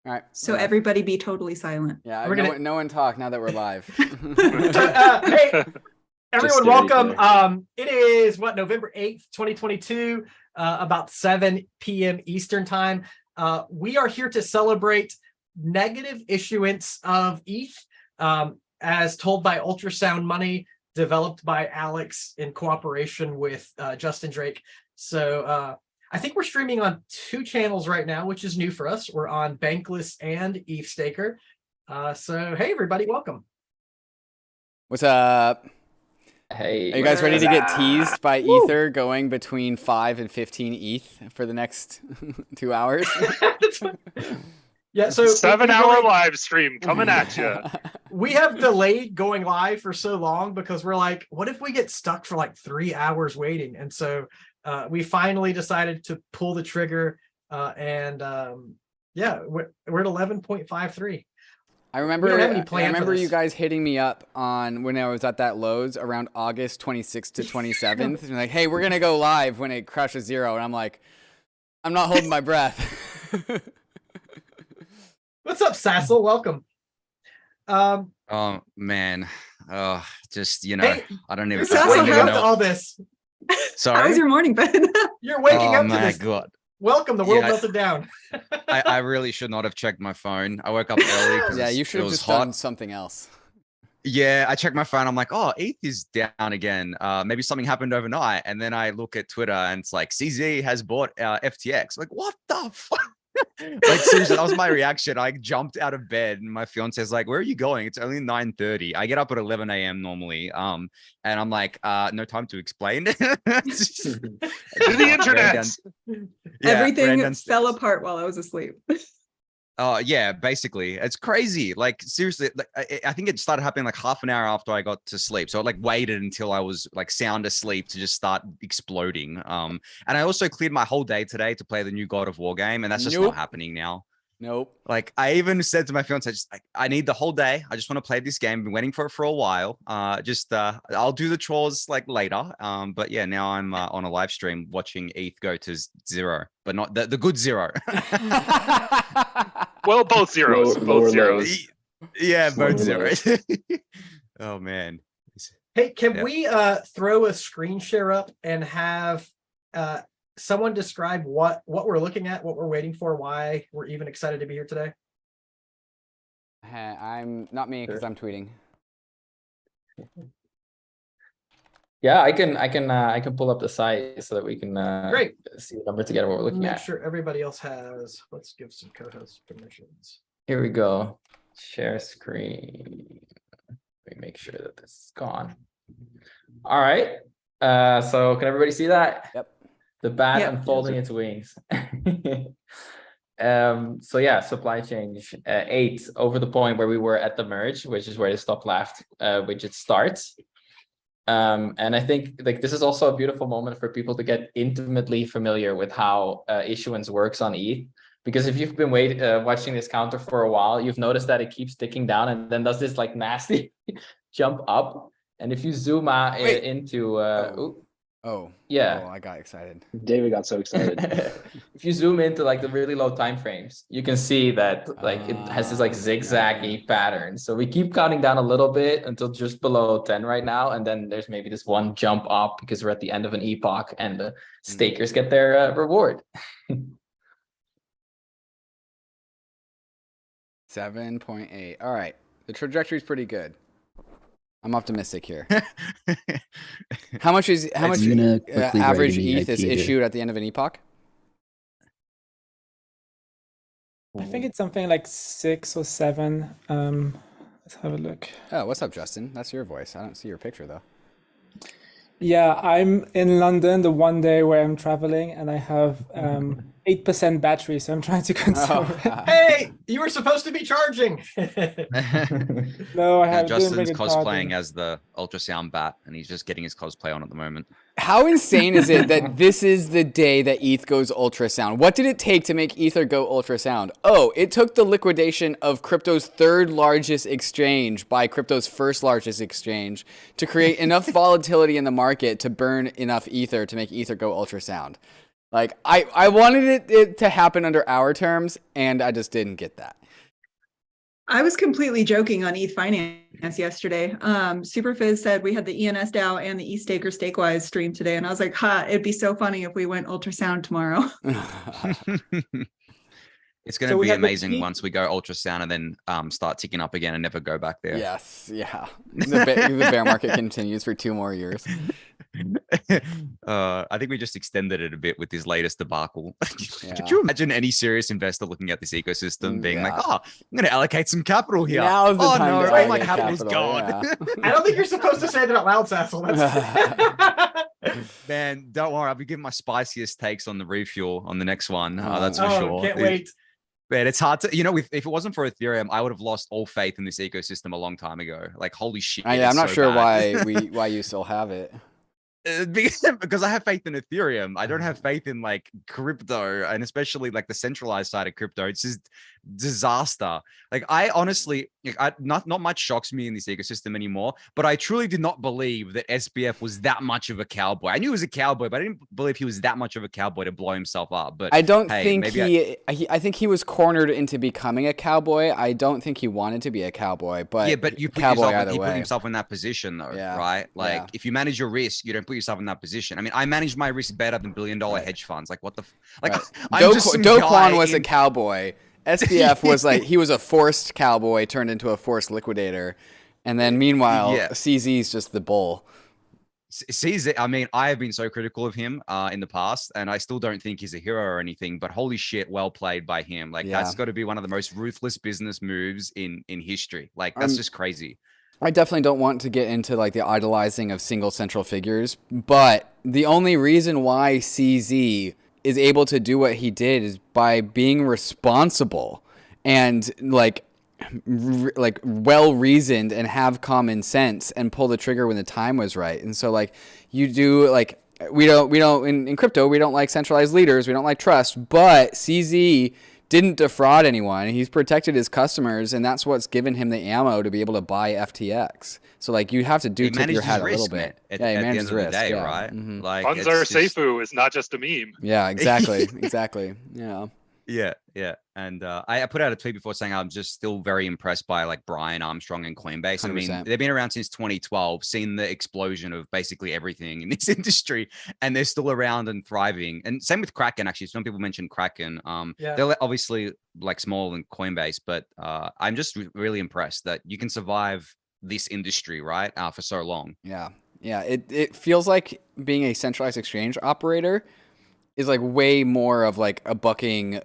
All right. So everybody be totally silent. Yeah, We're no one talk now that we're live. Hey, everyone, Just welcome. It is November 8th, 2022, about 7 p.m. Eastern time. We are here to celebrate negative issuance of ETH, as told by Ultrasound Money, developed by Alex in cooperation with Justin Drake. So I think we're streaming on 2 channels right now, which is new for us. We're on Bankless and ETH Staker. So hey, everybody, welcome. What's up? Hey, Are you guys ready to get teased by Ether going between 5 and 15 ETH for the next 2 hours? Yeah, so 7-hour live stream coming at you. We have delayed going live for so long because we're like, what if we get stuck for like 3 hours waiting? And so we finally decided to pull the trigger, and yeah, we're at 11.53. I remember you guys hitting me up on when I was at that Lowe's around August 26th to 27th. And like, hey, we're going to go live when it crushes 0. And I'm like, I'm not holding my breath. What's up, Sassel? Welcome. Oh man, just Hey, I don't even. Sassel, waking up to all this. Sorry. How was your morning, Ben? You're waking up to my this. God. Welcome. The world melted down. I really should not have checked my phone. I woke up early. Yeah, you should have just done something else. Yeah, I checked my phone. I'm like, oh, ETH is down again. Maybe something happened overnight. And then I look at Twitter and it's like, CZ has bought FTX. Like, what the fuck? Like, seriously, that was my reaction. I jumped out of bed and my fiance's like, where are you going? It's only 9:30. I get up at 11 a.m. normally. And I'm like, no time to explain. To the internet. Everything fell apart while I was asleep. Oh yeah, basically, it's crazy. Like seriously, like, I think it started happening like half an hour after I got to sleep. So I like waited until I was like sound asleep to just start exploding. And I also cleared my whole day today to play the new God of War game, and that's just not happening now. Nope. Like I even said to my fiance, I need the whole day. I just want to play this game. Been waiting for it for a while. I'll do the chores like later. But yeah, now I'm on a live stream watching ETH go to 0, but not the good 0. Well, both zeros. Both zeros. Yeah, both zeros. Oh man. Hey, can we throw a screen share up and have someone describe what we're looking at, what we're waiting for, why we're even excited to be here today? I'm not me because I'm tweeting. Yeah, I can pull up the site so that we can Great. see the number together what we're looking Make at. sure everybody else has. Let's give some co-hosts permissions. Here we go. Share screen. Let me make sure that this is gone. All right. So can everybody see that? Yep. The bat unfolding its wings. So yeah, supply chain 8 over the point where we were at the merge, which is where the stop left widget starts. And I think like this is also a beautiful moment for people to get intimately familiar with how issuance works on ETH. Because if you've been watching this counter for a while, you've noticed that it keeps ticking down and then does this like nasty jump up. And if you zoom out into yeah, I got excited. David got so excited. If you zoom into like the really low time frames, you can see that like it has this like zigzaggy pattern. So we keep counting down a little bit until just below 10 right now, and then there's maybe this one jump up because we're at the end of an epoch and the stakers get their reward. 7.8. All right, the trajectory is pretty good. I'm optimistic here. How much average ETH is issued at the end of an epoch? I think it's something like 6 or 7. Let's have a look. Oh, what's up, Justin? That's your voice. I don't see your picture though. Yeah, I'm in London the one day where I'm traveling, and I have 8% battery, so I'm trying to conserve it. Hey, you were supposed to be charging. No, I have. Justin's cosplaying as the ultrasound bat, and he's just getting his cosplay on at the moment. How insane is it that this is the day that ETH goes ultrasound? What did it take to make Ether go ultrasound? Oh, it took the liquidation of crypto's 3rd largest exchange by crypto's 1st largest exchange to create enough volatility in the market to burn enough Ether to make Ether go ultrasound. Like I wanted it to happen under our terms, and I just didn't get that. I was completely joking on ETH Finance yesterday. Superfizz said we had the ENS DAO and the eStaker Stakewise stream today, and I was like, "Ha! It'd be so funny if we went ultrasound tomorrow." It's going to be amazing once we go ultrasound and then start ticking up again and never go back there. Yes, yeah. The bear market continues for 2 more years. I think we just extended it a bit with this latest debacle. Could you imagine any serious investor looking at this ecosystem being like, "Oh, I'm going to allocate some capital here. Now's the time to all my capital's gone." Yeah. I don't think you're supposed to say that out loud, Sassel. Man, don't worry. I'll be giving my spiciest takes on the refuel on the next one. That's for sure. Can't wait. Man, it's hard to, if it wasn't for Ethereum, I would have lost all faith in this ecosystem a long time ago. Like, holy shit. Yeah, I'm not sure why you still have it. Because I have faith in Ethereum. I don't have faith in like crypto, and especially like the centralized side of crypto. It's just disaster. Like, I honestly, not much shocks me in this ecosystem anymore, but I truly did not believe that SBF was that much of a cowboy. I knew he was a cowboy, but I didn't believe he was that much of a cowboy to blow himself up. But I don't think I think he was cornered into becoming a cowboy. I don't think he wanted to be a cowboy, but yeah, but you put he put himself in that position though, right? Like, if you manage your risk, you don't put yourself in that position. I mean, I manage my risk better than billion-dollar hedge funds. Like, what the like? Do Kwon was a cowboy. SBF was like, he was a forced cowboy turned into a forced liquidator, and then meanwhile, CZ is just the bull. CZ, I mean, I have been so critical of him in the past, and I still don't think he's a hero or anything, but holy shit, well played by him. Like, that's got to be one of the most ruthless business moves in history. Like, that's just crazy. I definitely don't want to get into like the idolizing of single central figures, but the only reason why CZ is able to do what he did is by being responsible and like well reasoned and have common sense and pull the trigger when the time was right. And so like you do, like we don't in crypto, we don't like centralized leaders, we don't like trust, but CZ didn't defraud anyone. He's protected his customers, and that's what's given him the ammo to be able to buy FTX. So like you have to tip your hat a little bit. He manages risk, right? Mm-hmm. Like, Funds are Seifu is not just a meme. Yeah, exactly, exactly. Yeah. Yeah. And I put out a tweet before saying I'm just still very impressed by like Brian Armstrong and Coinbase. 100%. I mean, they've been around since 2012, seen the explosion of basically everything in this industry, and they're still around and thriving. And same with Kraken, actually. Some people mentioned Kraken. They're obviously like smaller than Coinbase, but I'm just really impressed that you can survive this industry, right? For so long. Yeah. It feels like being a centralized exchange operator is like way more of like a bucking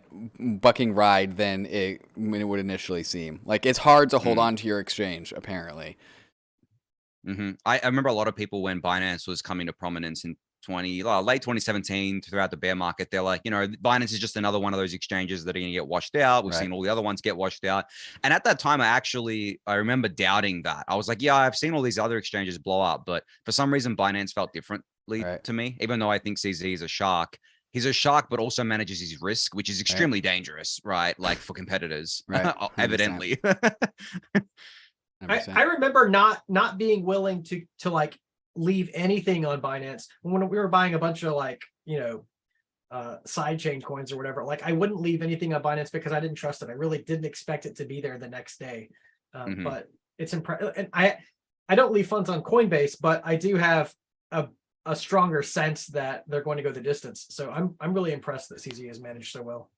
ride than it would initially seem. Like, it's hard to hold on to your exchange, apparently. I remember a lot of people when Binance was coming to prominence in late 2017 throughout the bear market, they're like, Binance is just another one of those exchanges that are going to get washed out. We've seen all the other ones get washed out. And at that time, I remember doubting that. I was like, yeah, I've seen all these other exchanges blow up, but for some reason, Binance felt differently to me, even though I think CZ is a shark. He's a shark, but also manages his risk, which is extremely dangerous, right? Like, for competiters, evidently. I remember not being willing to like leave anything on Binance when we were buying a bunch of like, sidechain coins or whatever. Like, I wouldn't leave anything on Binance because I didn't trust it. I really didn't expect it to be there the next day. But it's impressive. And I don't leave funds on Coinbase, but I do have a stronger sense that they're going to go the distance. So I'm really impressed that CZ has managed so well.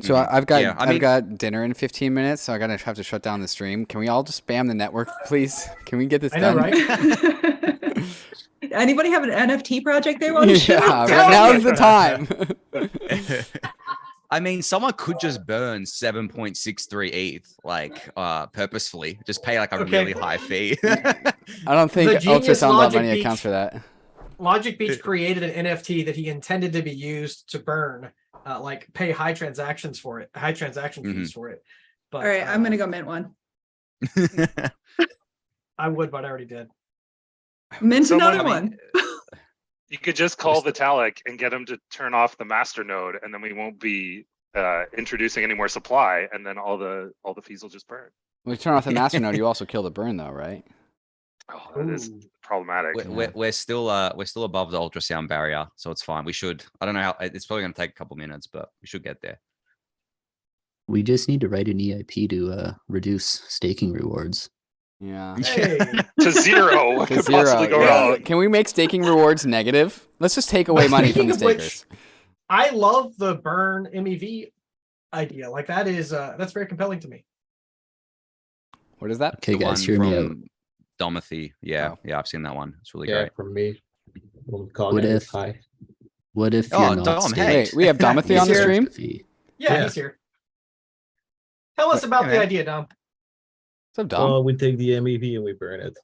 So I've got dinner in 15 minutes, so I have to shut down the stream. Can we all just spam the network, please? Can we get this done? Right? Anybody have an NFT project they want to share? Now's the time. I mean, someone could just burn 7.63 ETH, like purposefully, just pay like a really high fee. I don't think ultrasound.money accounts for that. Logic Beach created an NFT that he intended to be used to burn, like pay high transaction fees for it. But, all right, I'm gonna go mint one. I would, but I already did. Mint another one. You could just call Vitalik and get him to turn off the master node, and then we won't be introducing any more supply, and then all the fees will just burn. When you turn off the master node, you also kill the burn, though, right? Oh, that is problematic. We're still above the ultrasound barrier, so it's fine. We should. I don't know how. It's probably going to take a couple minutes, but we should get there. We just need to write an EIP to reduce staking rewards. Yeah. Hey. To zero. What To could zero. possibly go Yeah. wrong? Can we make staking rewards negative? Let's just take away money from the Speaking of stakers. which, I love the burn MEV idea. Like that is that's very compelling to me. What is that? Okay, The guys, one hear me out. from Domothy. Yeah, Oh. yeah, I've seen that one. It's really Yeah, great. from me. We'll call What it if- high. What if Oh, you're not Dom, staking? hey. Wait, we have Domothy on the He's here. stream? Fee? Yeah, Yeah. he's here. Tell us about Hey, the man. idea, Dom. What's up, Dom? Well, we take the MEV and we burn it.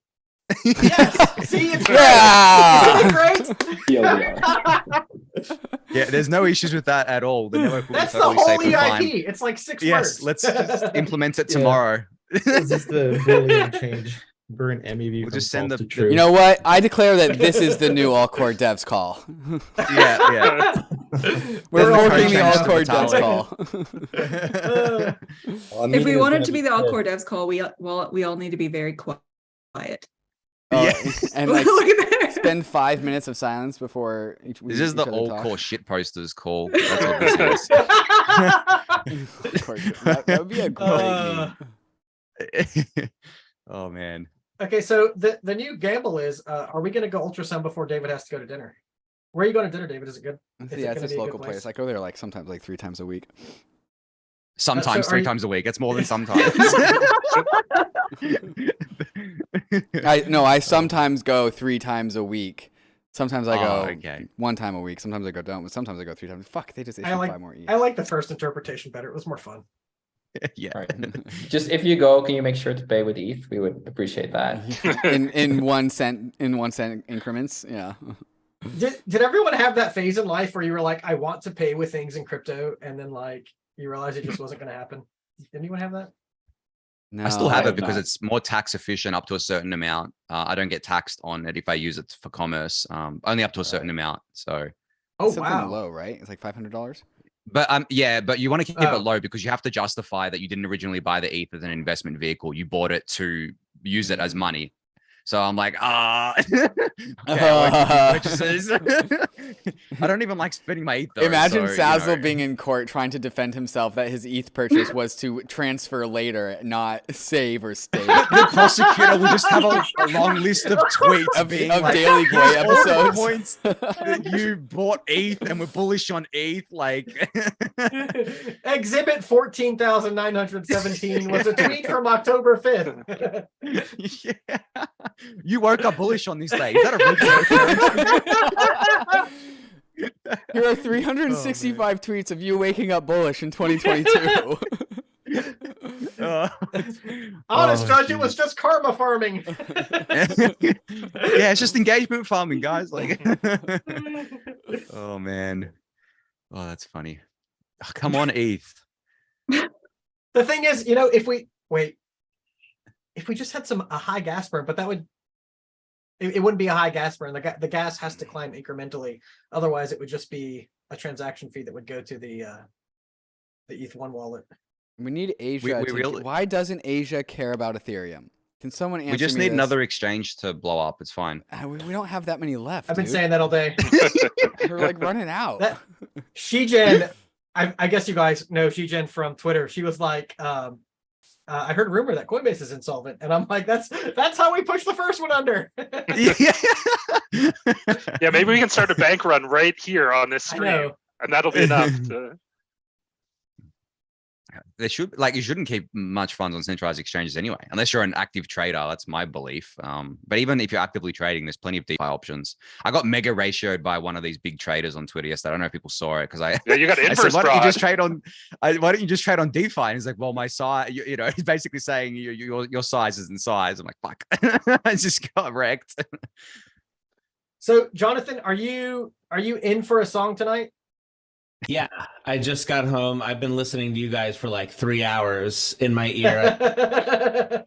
Yes. See, it's great. Yeah. Isn't it great? Yeah, there's no issues with that at all. The network will That's be the totally whole safe and fine. EIP. It's like 6 Yes, words. let's just implement it Yeah. tomorrow. It's just the Boolean change. Burn MEV. We'll from just send false the- to true. You know what? I declare that this is the new all core devs call. Yeah. We're We're all forking the all change core to devs Vitalik. call. If we want it to be the all core devs call, we all need to be very quiet. Oh, Yeah. and like Look at that. spend 5 minutes of silence before each. This is the each other all talk. core shit posters call. That's what this is. Of course, that would be a great meme. Oh man. Okay, so the new gamble is, are we going to go ultrasound before David has to go to dinner? Where are you going to dinner, David? Is it good? Is it Yeah, gonna it's this be a good local place. place? I go there like sometimes like 3 times a week. Sometimes so are 3 you- times a week. It's more than sometimes. I sometimes go 3 times a week. Sometimes I go Oh, okay. 1 time a week. Sometimes I go don't. Sometimes I go 3 times. Fuck, they just issued I like 5 more ETH. I like the first interpretation better. It was more fun. Yeah. Right. Just if you go, can you make sure to pay with ETH? We would appreciate that. in 1 cent increments. Yeah. Did everyone have that phase in life where you were like, I want to pay with things in crypto, and then like you realize it just wasn't going to happen? Did anyone have that? No, I still have I it because not. it's more tax efficient up to a certain amount. I don't get taxed on it if I use it for commerce. Only up to a certain amount. So, Oh It's something wow! low, right? It's like $500. but yeah, but you want to keep Oh. it low because you have to justify that you didn't originally buy the ETH as an investment vehicle. You bought it to use it as money. So I'm like, okay, I won't do purchases. I don't even like spending my ETH. Though, Imagine so, Sazzle being in court trying to defend himself that his ETH purchase was to transfer later, not save or stake. The prosecutor will just have a long list of tweets of being of like, Daily Boy "Here's all the episodes. points that you bought ETH and were bullish on ETH. Like, Exhibit 14,917 was a tweet from October 5th. yeah. You woke up bullish on this day. Is that a real Here are 365 tweets of you waking up bullish in 2022. Honest Oh, judge, it geez. was just karma farming. Yeah, it's just engagement farming, guys. Like, oh man, oh that's funny. Oh, come on, ETH. The thing is, if we just had a high gas burn, but that would it wouldn't be a high gas burn. The gas has to climb incrementally. Otherwise, it would just be a transaction fee that would go to the ETH1 wallet. We need Asia. We to, really- why doesn't Asia care about Ethereum? Can someone answer We just me need this? another exchange to blow up. It's fine. We don't have that many left. I've been dude. saying that all day. We're like running out. That Shijen, I guess you guys know Shijen from Twitter. She was like, I heard a rumor that Coinbase is insolvent, and I'm like, that's how we push the first one under. Yeah, maybe we can start a bank run right here on this I stream, know. and that'll be enough to. They should you shouldn't keep much funds on centralized exchanges anyway, unless you're an active trader. That's my belief. But even if you're actively trading, there's plenty of DeFi options. I got mega ratioed by one of these big traders on Twitter yesterday. I don't know if people saw it because Yeah, you got I said, inverse why don't you fraud. just trade on? Why don't you just trade on DeFi? And he's like, well, my size, he's basically saying your size isn't size. I'm like, fuck, I just got wrecked. So, Jonathan, are you in for a song tonight? Yeah, I just got home. I've been listening to you guys for like 3 hours in my ear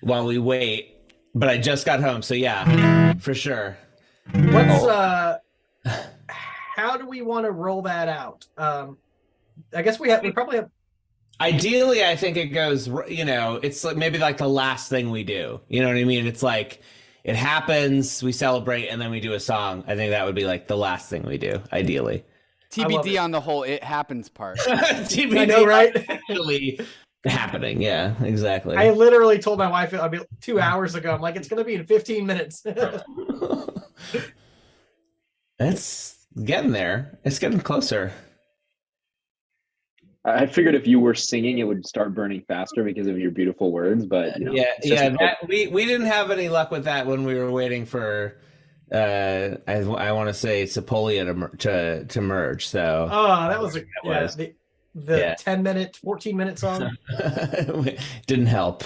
while we wait, but I just got home. So yeah, for sure. What's how do we want to roll that out? I guess we probably have. Ideally, I think it goes, it's like maybe like the last thing we do. You know what I mean? It's like it happens, we celebrate, and then we do a song. I think that would be like the last thing we do, ideally. TBD on the whole "it happens" part. TBD, I know, right? Actually happening. Yeah, exactly. I literally told my wife, 2 hours ago, I'm like, it's going to be in 15 minutes. It's getting there. It's getting closer. I figured if you were singing, it would start burning faster because of your beautiful words. But you know, we didn't have any luck with that when we were waiting for I want to say Sepolia to merge. So that was the 10-minute, 14-minute song. Didn't help.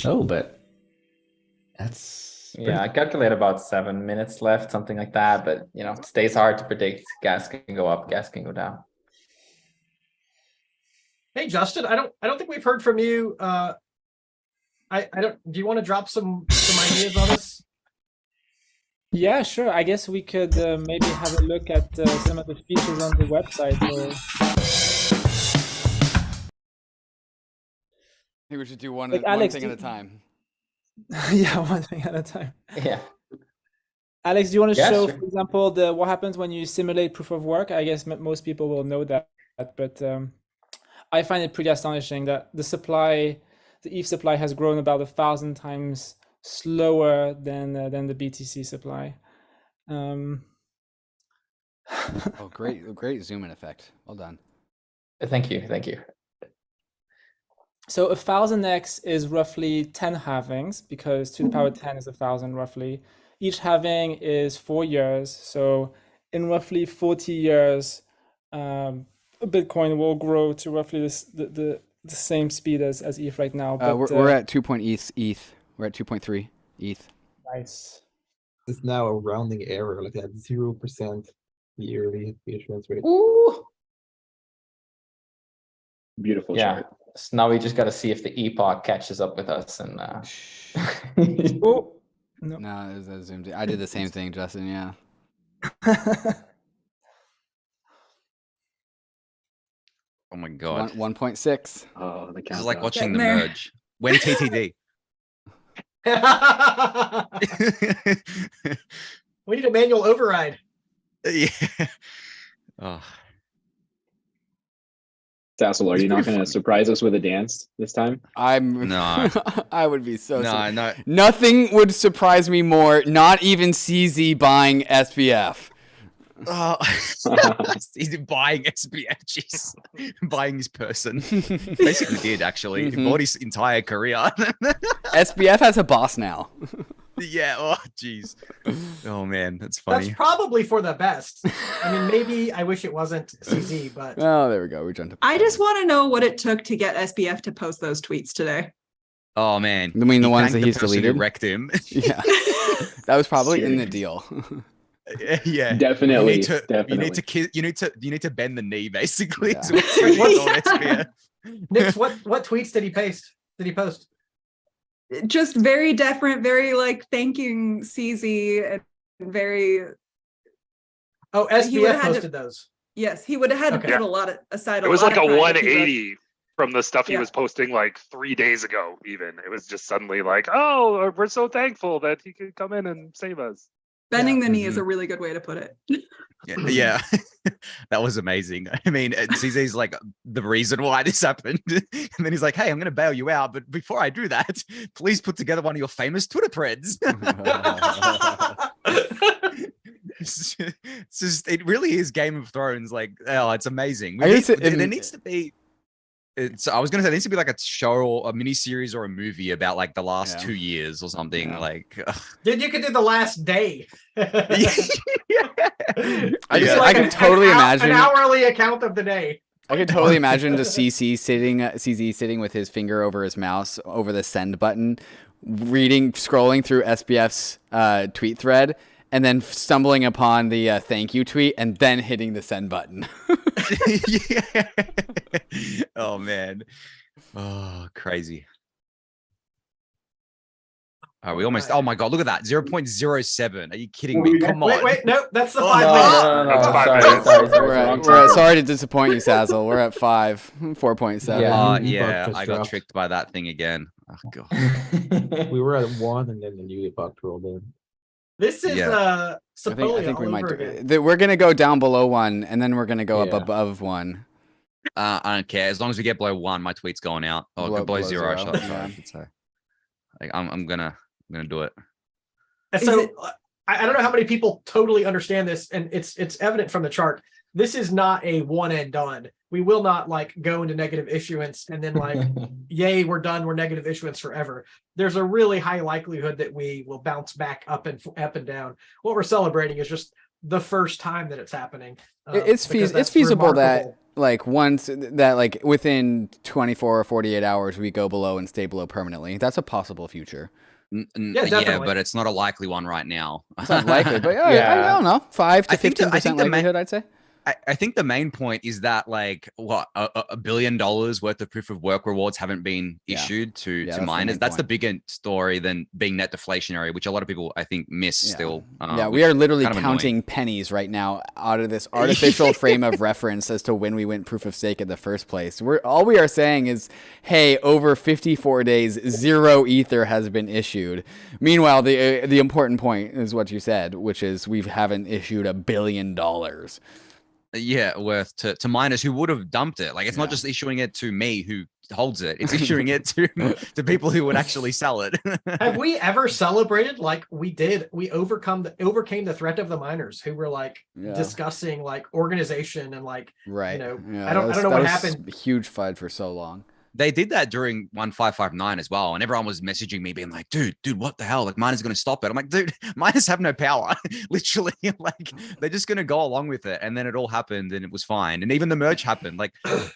Oh, but that's. Yeah, I calculate about 7 minutes left, something like that. But you know, it stays hard to predict. Gas can go up, gas can go down. Hey, Justin, I don't think we've heard from you. I don't. Do you want to drop some ideas on us? Yeah, sure. I guess we could maybe have a look at some of the features on the website. I think we should do one Like, one Alex, thing at a time. Yeah, one thing at a time. Yeah. Alex, do you want to show, sure. for example, what happens when you simulate proof of work? I guess most people will know that, but I find it pretty astonishing that the ETH supply has grown about 1,000 times slower than the BTC supply. Oh, great zoom in effect. Well done. Thank you. So 1000x is roughly 10 halvings, because to the power 10 is 1,000 roughly. Each halving is 4 years. So in roughly 40 years, Bitcoin will grow to roughly the same speed as ETH right now. But we're at 2.3 ETH. We're at 2.3 ETH. Nice. It's now a rounding error, like at 0% yearly issuance rate. Ooh. Beautiful Yeah. chart. So now we just got to see if the epoch catches up with us. And Oh, no. No, it was zoomed in. I did the same thing, Justin. Yeah. Oh my god. 1.6. Oh, the This is like countdown. watching the Getting there. merge. When TTD. We need a manual override. Yeah. Oh. Tassel, are It's you not pretty going to funny. surprise us with a dance this time? No. I would be so. No. Nothing would surprise me more. Not even CZ buying SPF. Oh, he's buying SPF. Jeez, buying his person. Basically did actually. He bought his entire career. SPF has a boss now. Yeah. Oh, jeez. Oh man, that's funny. That's probably for the best. I mean, maybe I wish it wasn't CZ, but Oh, there we go. We jumped up. I just want to know what it took to get SBF to post those tweets today. Oh man. You mean the He ones thanked that the he's person who deleted? wrecked him. Yeah, that was probably in the Serious. deal. Yeah. Definitely. You need to bend the knee basically. Yeah. So it's What's- on SPF. Nix, what tweets did he paste? Did he post? Just very different, very like thanking CZ and very, Oh, He would've SBF had to- posted those. yes, he would have had to Okay. put a lot of aside. It was lot like of a time if he wrote- 180 from the stuff he Yeah. was posting like 3 days ago, even. It was just suddenly like, oh, we're so thankful that he could come in and save us. Bending Yeah. the knee is a really good way to put it. Yeah. That was amazing. I mean, CZ's like the reason why this happened. And then he's like, hey, I'm going to bail you out. But before I do that, please put together one of your famous Twitter threads. It's just, it really is Game of Thrones. Like, oh, it's amazing. I guess There needs to be. I was gonna say there needs to be like a show or a mini series or a movie about like the last Yeah. 2 years or something. Yeah. Like, Dude, you could do the last day. I Yeah. I can totally imagine. an hourly account of the day. I could totally imagine the CZ sitting with his finger over his mouse over the send button, scrolling through SBF's tweet thread, and then stumbling upon the thank you tweet, and then hitting the send button. Yeah. Oh man. Oh, crazy. We almost. Oh my god! Look at that. 0.07. Are you kidding me? Come on. Wait, no, that's the Oh, 5 no, minutes. no. That's 5 Sorry, minutes. sorry. We're at, sorry to disappoint you, Sazzle. We're at 4.7. Yeah. Yeah, Buck just I got dropped. tricked by that thing again. Oh god. We were at 1 and then the new epoch rolled in. This is Yeah. Sepolia I think we all might over do again. we're gonna go down below 1 and then we're gonna go up Yeah. above 1. I don't care. As long as we get below 1, my tweet's going out. Or below 0, zero, sorry, I should say. Like I'm gonna do it. And Is so it- I don't know how many people totally understand this, and it's evident from the chart. This is not a one and done. We will not like go into negative issuance and then like, yay, we're done. We're negative issuance forever. There's a really high likelihood that we will bounce back up and down. What we're celebrating is just the first time that it's happening. It's because that's feasible that remarkable. like once that like within 24 or 48 hours we go below and stay below permanently. That's a possible future. Yeah, Yeah, definitely. but it's not a likely one right now. It's not likely, but I Yeah. don't know, 5 to I think the- 15% likelihood, I'd say. I think the main point is that like what $1 billion worth of proof of work rewards haven't been Yeah. issued to that's the miners. main That's the point. bigger story than being net deflationary, which a lot of people I think miss Yeah. still. Yeah, which we are is literally kind of counting pennies right now out of this artificial frame of reference as to when we went proof of stake in the first place. All we are saying is, hey, over 54 days, 0 ether has been issued. Meanwhile, the important point is what you said, which is we haven't issued $1 billion. Yeah, worth to miners who would have dumped it. Like it's not Yeah. just issuing it to me who holds it; it's issuing it to people who would actually sell it. Have we ever celebrated like we did? We overcame the threat of the miners who were like Yeah. discussing like organization and like Right. know, Yeah, I don't know that what was happened. a huge FUD for so long. They did that during 1559 as well, and everyone was messaging me being like, dude, what the hell? Like miners are going to stop it. I'm like, dude, miners have no power. Literally, like they're just going to go along with it. And then it all happened and it was fine. And even the merge happened. Like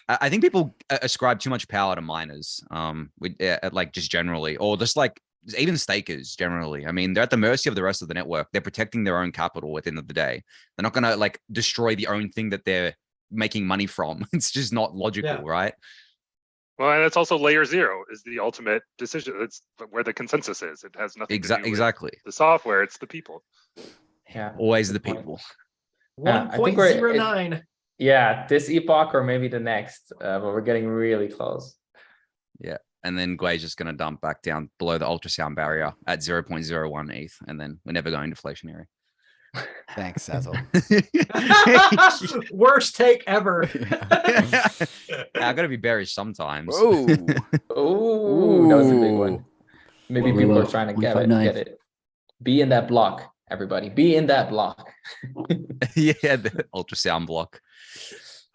I think people ascribe too much power to miners, like just generally, or just like even stakers generally. I mean, they're at the mercy of the rest of the network. They're protecting their own capital at the end of the day. They're not going to like destroy the own thing that they're making money from. It's just not logical, Yeah. right? Well, and it's also layer 0 is the ultimate decision. It's where the consensus is. It has nothing to do with Exactly. the software. It's the people. Yeah. Always the Good point. people. Yeah, I think we're- 1.09. Yeah, this epoch or maybe the next, but we're getting really close. Yeah. And then Gwei's just going to dump back down below the ultrasound barrier at 0.01 ETH. And then we're never going deflationary. Thanks, Cecil. Worst take ever. I got to be bearish sometimes. Oh, Oh, that was a big one. Maybe Whoa, people whoa, are trying to whoa. get 159. it. Be in that block, everybody. Be in that block. Yeah, the ultrasound block.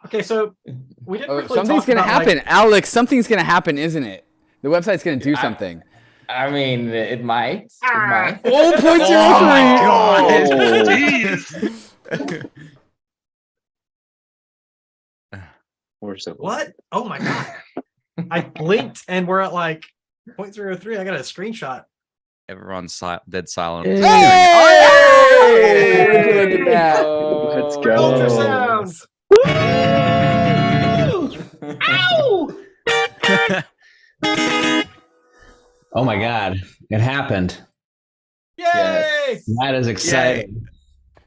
Okay, so we didn't really something's talk gonna about, like- happen, Alex. Something's gonna happen, isn't it? The website's gonna do I- something. I mean, it might. It might. Oh, 0.03. Oh, jeez. Or so. What? Oh my god! I blinked and we're at like 0.03. I got a screenshot. Everyone's dead silent. Hey! Hey, look at that. Let's For go. ultrasounds. Oh my god, it happened. Yay! Yes. That is exciting.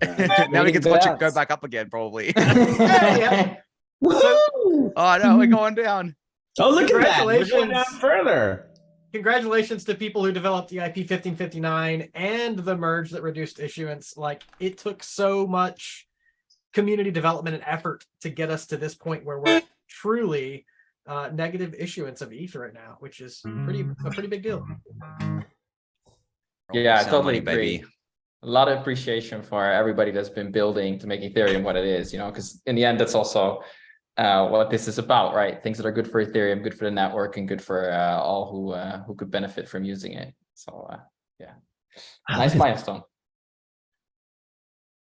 Now we get to watch it go Congrats. back up again, probably. Hey, Woo! Oh no, we're going down. Oh, look at that. We're going down Congratulations. further. Congratulations to people who developed the IP 1559 and the merge that reduced issuance. Like it took so much community development and effort to get us to this point where we're truly negative issuance of ETH right now, which is a pretty big deal. Yeah, I Ultrasound totally money, agree. A lot of appreciation for everybody that's been building to make Ethereum what it is, because in the end, that's also what this is about, right? Things that are good for Ethereum, good for the network, and good for all who could benefit from using it. So yeah, nice milestone.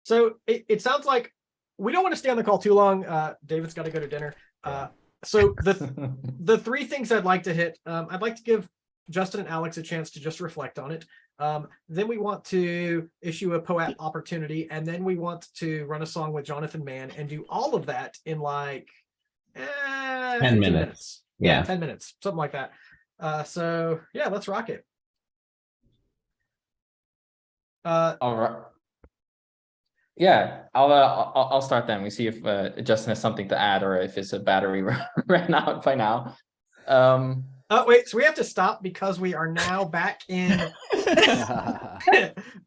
So it sounds like we don't want to stay on the call too long. David's got to go to dinner. So the three things I'd like to hit, I'd like to give Justin and Alex a chance to just reflect on it. Then we want to issue a POAP opportunity, and then we want to run a song with Jonathan Mann and do all of that in like 10 minutes. Yeah, Yeah. 10 minutes, something like that. So yeah, let's rock it. All right. Yeah, I'll start then. We see if Justin has something to add or if it's a battery ran out by now. Oh, wait, so we have to stop because we are now back in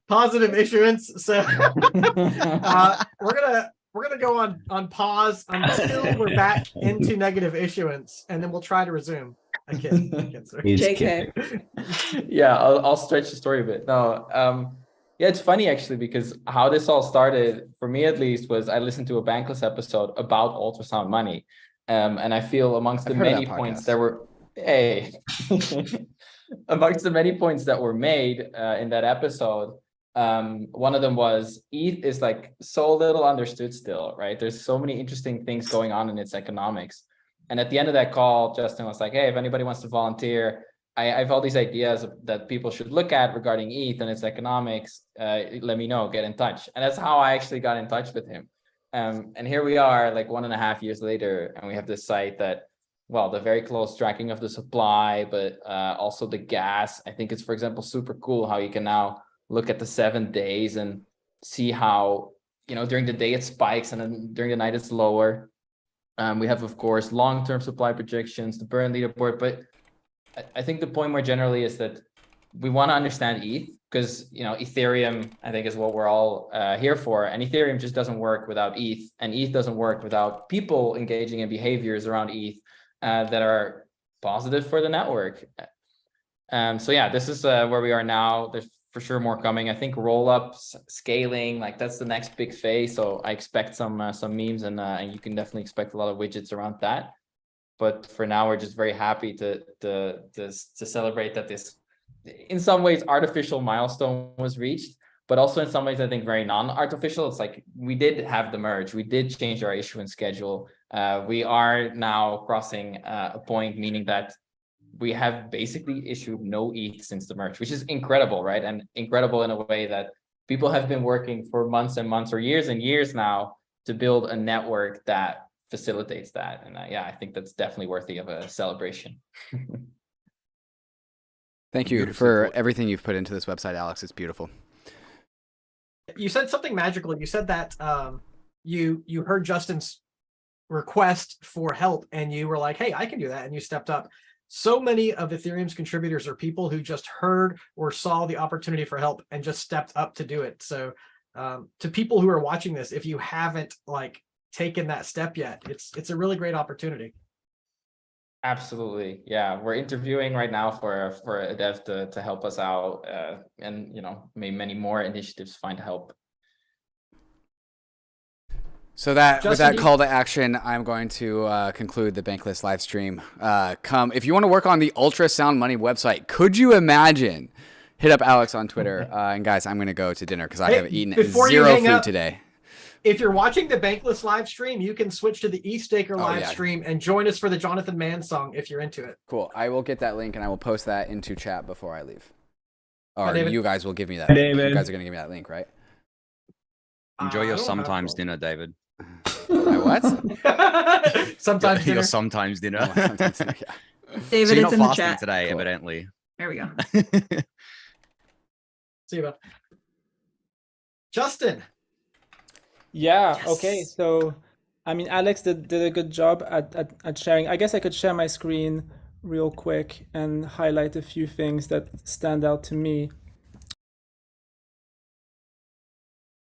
positive issuance. So we're gonna go on pause until we're back into negative issuance, and then we'll try to resume. I kid, sorry. JK. Yeah, I'll stretch the story a bit. No, yeah, it's funny actually, because how this all started, for me at least, was I listened to a Bankless episode about ultrasound money. And I feel amongst the I've heard of many that points podcast. that were, hey, amongst the many points that were made in that episode, one of them was ETH is like so little understood still, right? There's so many interesting things going on in its economics. And at the end of that call, Justin was like, hey, if anybody wants to volunteer, I have all these ideas that people should look at regarding ETH and its economics. Let me know, get in touch. And that's how I actually got in touch with him. And here we are like 1.5 years later, and we have this site that, well, the very close tracking of the supply, but also the gas. I think it's, for example, super cool how you can now look at the 7 days and see how, during the day it spikes and then during the night it's lower. We have, of course, long-term supply projections, the burn leaderboard, but I think the point more generally is that we want to understand ETH because, Ethereum, I think, is what we're all here for. And Ethereum just doesn't work without ETH, and ETH doesn't work without people engaging in behaviors around ETH that are positive for the network. So yeah, this is where we are now. There's for sure more coming. I think roll-ups, scaling, like that's the next big phase. So I expect some memes, and you can definitely expect a lot of widgets around that. But for now, we're just very happy to celebrate that this, in some ways, artificial milestone was reached, but also in some ways, I think very non-artificial. It's like we did have the merge, we did change our issuance schedule. We are now crossing a point, meaning that we have basically issued no ETH since the merge, which is incredible, right? And incredible in a way that people have been working for months and months or years and years now to build a network that facilitates that. And yeah, I think that's definitely worthy of a celebration. Thank you for everything you've put into this website, Alex. It's beautiful. You said something magical. You said that you heard Justin's request for help and you were like, hey, I can do that. And you stepped up. So many of Ethereum's contributors are people who just heard or saw the opportunity for help and just stepped up to do it. So to people who are watching this, if you haven't taken that step yet, it's a really great opportunity. Absolutely. Yeah, we're interviewing right now for a dev to help us out, and maybe many more initiatives find help. So that Justin, with that call to action, I'm going to conclude the Bankless live stream. If you want to work on the Ultrasound Money website, could you imagine? Hit up Alex on Twitter. And guys, I'm going to go to dinner because I have eaten zero food today. If you're watching the Bankless live stream, you can switch to the ETHStaker live stream and join us for the Jonathan Mann song if you're into it. Cool. I will get that link and I will post that into chat before I leave. Or David. you guys will give me that. David. You guys are going to give me that link, right? Enjoy your sometimes dinner, David. My what? Sometimes dinner. Your sometimes dinner. Sometimes dinner, yeah. David, So you're it's not in the fasting chat. today, Cool. evidently. There we go. See you, bud. Justin. Yeah, Yes. okay. So, I mean, Alex did a good job at sharing. I guess I could share my screen real quick and highlight a few things that stand out to me.